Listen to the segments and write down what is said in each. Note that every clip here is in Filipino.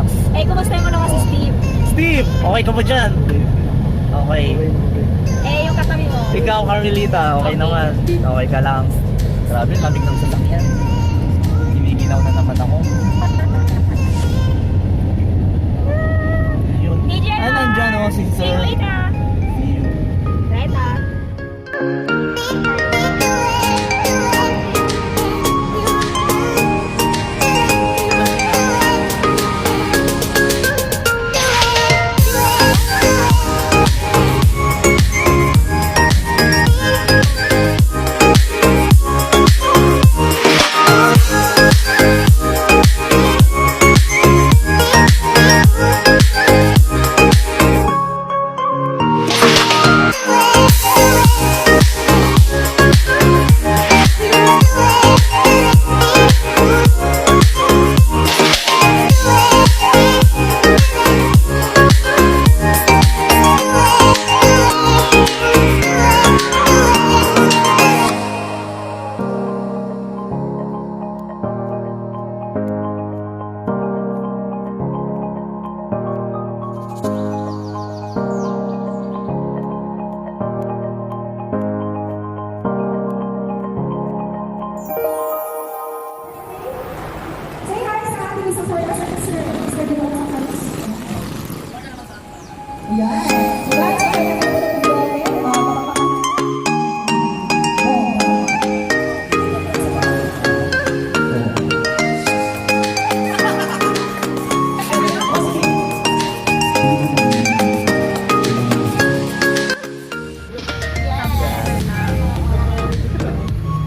relax. Eh, kumusta mo naman si Steve? Steve! Okay ka ba dyan? Okay. Eh, yung katabi mo? Ikaw, Carmelita, okay naman. Okay ka lang. Grabe, lamig ng sasakyan. Giniginaw na naman ako. Yun. DJ Ah, nandyan o, si See you Sir. later! See you. Right,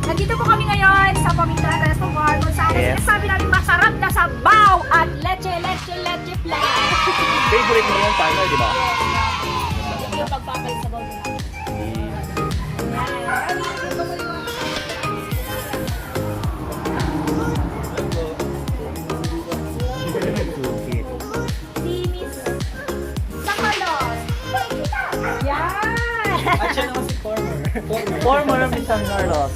Nandito po kami ngayon sa Pamintang Restaurant kung saan Yes. sinasabi namin masarap na sabaw at leche flan. Favorite mo yung partner, di ba? Yung pagpapalit sabaw nila. Si Miss Sakalos. Yan! At siya naman si Former. Former Miss San Carlos.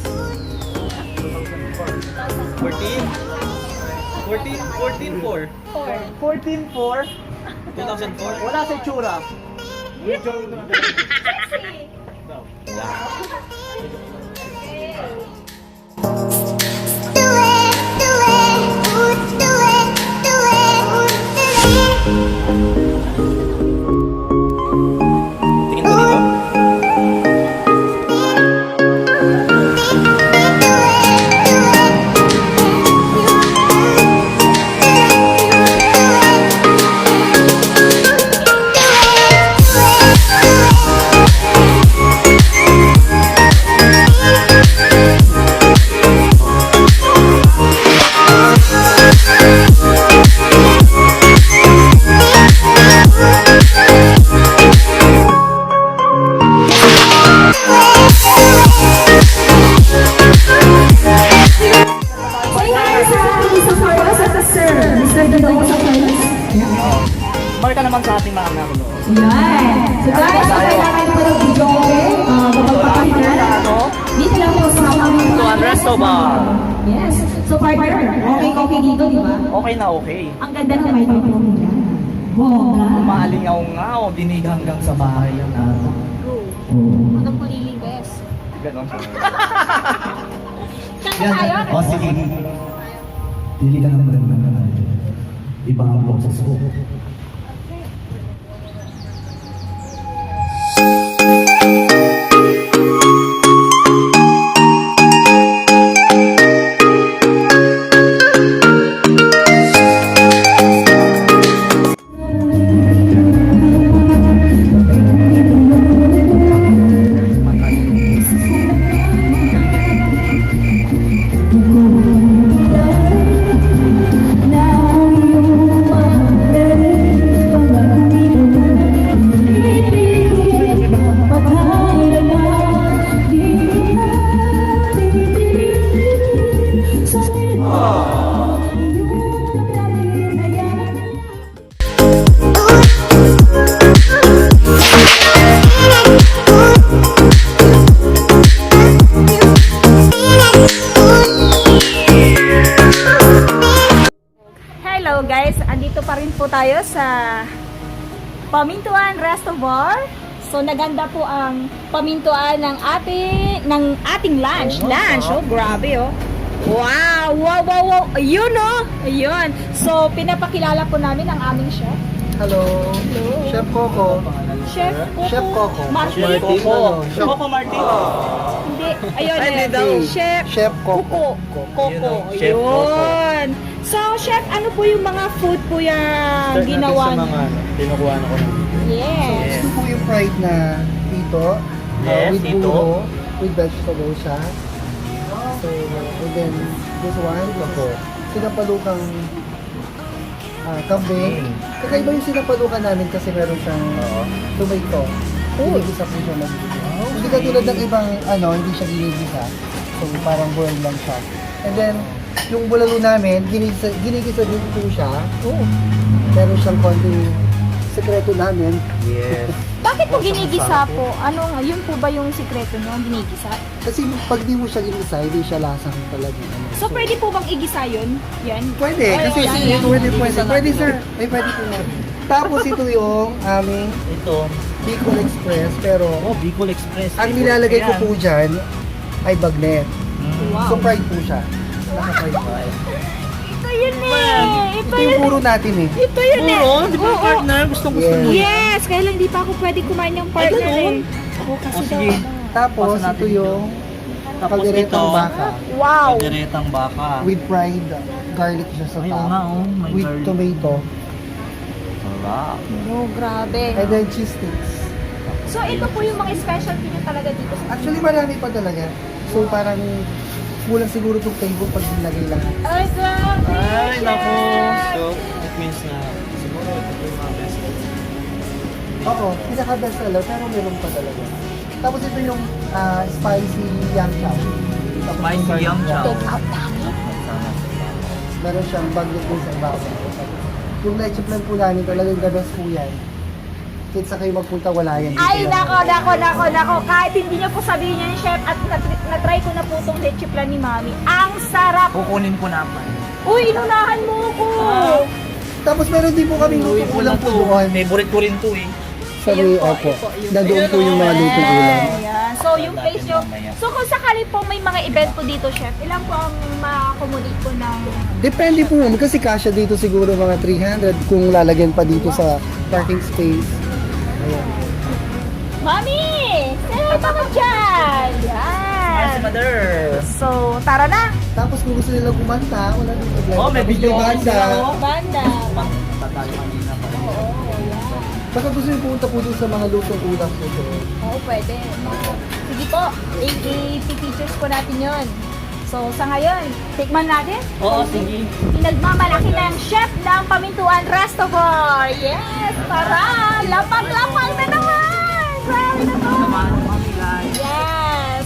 14-4. 14-4. 2004. Wala sa itsura. Sexy! Tingin mo dito. Marka naman sa ating mga karulo. Yan. So guys, kailangan po ng video, okay? Magpapakita. Dito lang po sa kami. Ito ang resto bar. Yes. So partner, okay dito, di ba? Okay na okay. Ang ganda ng may pagpapakita nila. Bongga. Umaalingaw nga o dinig hanggang sa bahay yung nato. Hanggang pulilibes. Ganon. Saan na tayo? O sige. Pili ka ng brand na iba ang boses ko. Now you are ready. tayo sa Pamintuan Restaurant. So naganda po ang pamintuan ng ating lunch. Oh, grabe oh. Wow. Ayun oh. Ayun. So pinapakilala po namin ang aming chef. Hello. Chef Coco. Chef Coco. Martin. Coco Martin. Hindi. Ayun. Ay, hindi daw. Chef Coco. Coco. Chef Coco. Ayun. So, chef, ano po yung mga food po yung ginawa niyo? Pinukuha na ko ng Yes. Ito po yung fried na dito. Yes, with dito. buro, with vegetable siya. So, and then this one, ito. Sinapalukang kambing. Kakaiba yung sinapalukan namin kasi meron siyang tomato. Ginigisa po siya lang. Hindi katulad ng ibang, hindi siya ginigisa. So, parang boiled lang siya. And then, yung bulalo namin, ginigisa din po siya. Meron siyang konting sekreto namin. Yes. Bakit po ginigisa po? Ano, yun po ba yung sikreto nyo, ginigisa? Kasi pag di mo siya ginisa, hindi siya lasang talaga. So, pwede po bang igisa yun? Yan? Pwede, kasi yan. pwede. Pwede sir, ay pwede po na. Tapos ito yung aming Ito. Bicol Express, pero Bicol Express. ang nilalagay ko po dyan ay bagnet. Wow. So fried po siya. Naka-fried po. Ito yun eh! Ito yung puro natin eh. Ito yun eh! Puro, di ba Oo. partner? Gustong gusto Yes. mo. Yes! Kaya lang di pa ako pwede kumain ng partner ganun? eh. Oo, kasi daw. Sige. Tapos Pasa natin ito yung Tapos kalderetang ito, baka Wow! Kalderetang baka. with fried garlic siya sa Ay, oo top. nga, oh. May With garlic. tomato. Sarap. Oh, grabe. And then cheese sticks. So, ito po yung mga specialty nyo talaga dito sa... Actually marami pa talaga. So parang kulang siguro itong table pag nilagay lang. Ay, grabe! Ay, naku. chef! So, it means na siguro ito yung mga best. Oo, pinaka-best seller pero meron pa talaga. Tapos ito yung spicy yam chow. Tapos Spicy yung yam chow. Take out namin. Meron siyang bagnet din sa ibabaw. Yung leche plan po namin talagang the best po yan. Kahit sa kayo magpunta, wala yan. Ay, nako. Kahit hindi niyo po sabihin yan, chef, at na-try ko na po itong leche plan ni Mami. Ang sarap! Kukunin ko naman. Uy, inunahan mo ko! Tapos meron din po kami Uy, lutong ulam po doon. Favorite ko rin to eh. Sa way, opo. Nandoon po yung mga lutong ulam. Ayan. So, yung place nyo. So, kung sakali po may mga event po dito, chef, ilan po ang ma-accommodate po ng... Depende po yun, kasi kasya dito siguro mga 300 kung lalagyan pa dito sa parking space. Ayan. Mami! Sarap ako dyan! Yan! Mother. So, tara na! Tapos kung gusto nila kumanta, wala nang problema. Oh, may Tapos video banda. Banda! Tatalo kanina pa. Oo, yan. Baka gusto nyo pumunta po dun sa mga lutong ulam dito. Oo, pwede. Sige po, i-features po natin yon. So, sa ngayon, tikman natin. Oo, sige. Pinagmamalaki ng chef ng Pamintuan Restaurant. Yes! Tara! Lapag-lapag na naman! Grabe na to! Yes!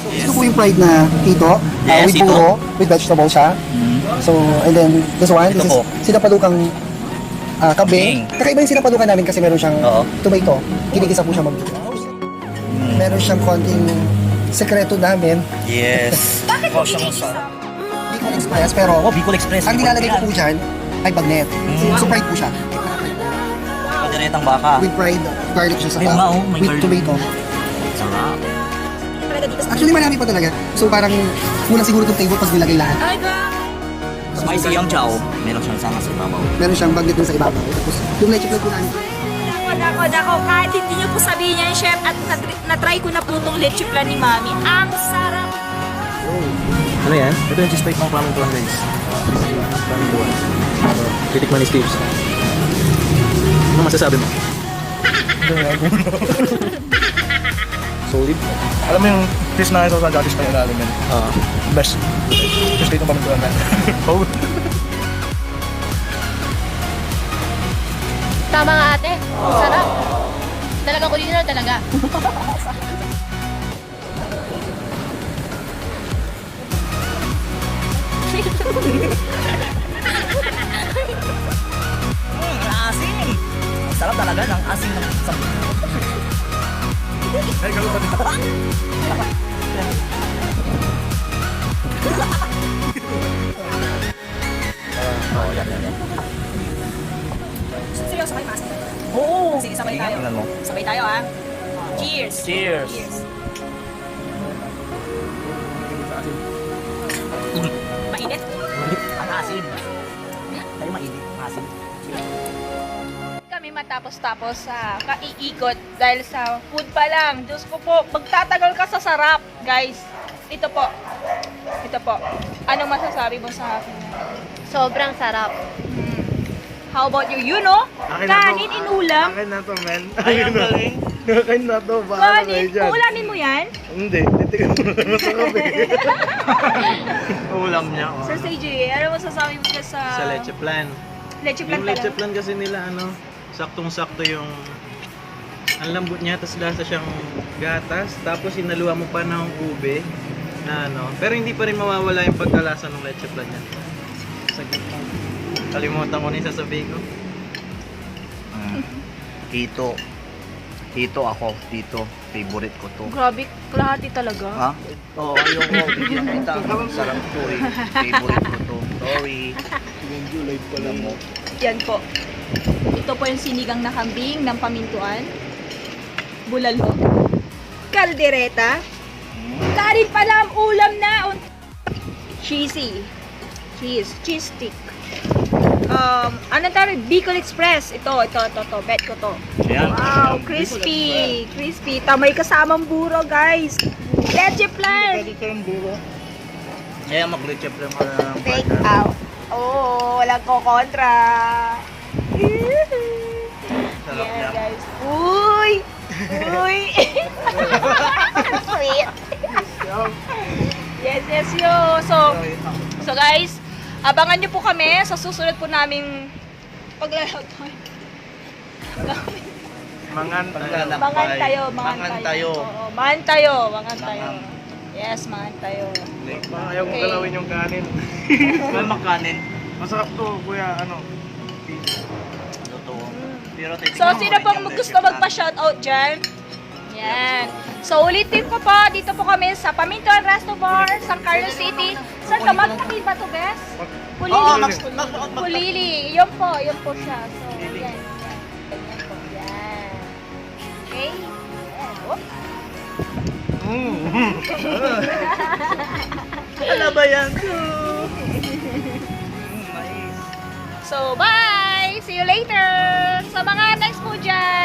Ito po yung fried na tito, Yes, with ito. puro, with vegetable siya. So, and then this one, this Ito is po. sinapalukang kambing. Kambing. Kakaiba yung sinapalukan namin kasi meron siyang Oo. tomato. Ginigisa po siya mag Meron siyang konting sekreto namin. Yes. Bakit po Oh, siyang ginigisa? Bicol Express, pero Oh, Bicol Express. ang nilalagay ko po dyan ay bagnet. So fried po siya. Kalderetang baka. With fried garlic siya sa Ayun top. nga, oh, may With garlic. tomato. Sarap. Actually marami pa talaga. So parang kulang siguro itong table pag nilagay lahat. Ay, grabe! Spicy yam chow. Meron siyang sama sa ibabaw. Meron siyang bagnet din sa ibabaw. Tapos yung leche plan po namin. Nako. Kahit hindi niyo po sabihin yan, chef, at na-try ko na po itong leche plan ni Mami. Ang sarap! Ano yan? Ito yung cheese plate ng Plaming Tuan guys. Plaming Tuan. Titikman ni Steve's. Ano masasabi mo? Solid. Alam mo yung fish na ito sa Jollibee pa yung ilalim yan. Best. Fish dito Plaming Tuan. Oh. Tama nga ate. Sarap. Talagang original talaga. Asim! Ang sarap talaga ng asim ng Ay, gano'n ba dito? Oh, yan. Seryoso kayo, master? Oo. Sige, sabay tayo. Tingnan mo. Sabay tayo, ha? Cheers! Cheers! Mainit? Ang asim. Tayo mainit. Ang asim. Kami matapos-tapos sa kaiikot dahil sa food pa lang. Diyos ko po, magtatagal ka sa sarap, guys. Ito po. Ito po. Anong masasabi mo sa akin? Sobrang sarap. How about you? You know? Kanin inulam. Akin na to, men. Ay, ang galing. Akin na to, baka kayo Kanin. dyan. Uulamin mo yan? Hindi, titigan mo na masarap Ulam niya. Oh. Sir CJ, ano masasabi mo ka sa... Sa leche plan. Leche plan Yung leche talaga? plan kasi nila ano, saktong-sakto yung ang lambot niya, tapos lasa siyang gatas, tapos inaluwa mo pa ng ube na ano, pero hindi pa rin mawawala yung pagkalasa ng leche plan niya. Saglit lang. Kalimutan ko na yung sasabihin ko. Hito ako. Hito. Favorite ko to. Grabe, kalahati talaga. Ha? Oo, ayoko. Bigyan kita. Sarap to eh. Favorite ko to. Sorry. Pala mo. Yan po. Ito po yung sinigang na kambing ng pamintuan. Bulalo. Kaldereta. Kanin pala ang ulam na. Cheesy. Cheese stick. Anong tawag? Bicol Express. Ito. Bet ko to. Ayan. Wow, crispy. Crispy. Tamay kasamang buro, guys. Leche plan. Kaya mag-leche plan ka na ng Take partner. out. Oh, walang ko kontra. Sarap Yeah, niya. guys. Uy! Uy! Sweet. Yes, yo. So guys, abangan nyo po kami sa susunod po naming paglalakad. Mangan Mangan tayo. Oo, mangan tayo. Yes, mangan tayo. Ayaw mo Okay. galawin yung kanin. Kaya makanin. Masarap to, kuya, ano. Totoo. Pero So, sino pong gusto magpa-shoutout dyan? Yan. So, ulitin ko po, dito po kami sa Pamintuan Resto Bar, San Carlos City. Saan ka? Magpakid ba to, guys? Pulili. Pulili. Yun po siya. So, yan. Yan po. Yan. Okay? Yan. Whoop. Ano ba yan? So, bye! See you later! Sa mga next po dyan!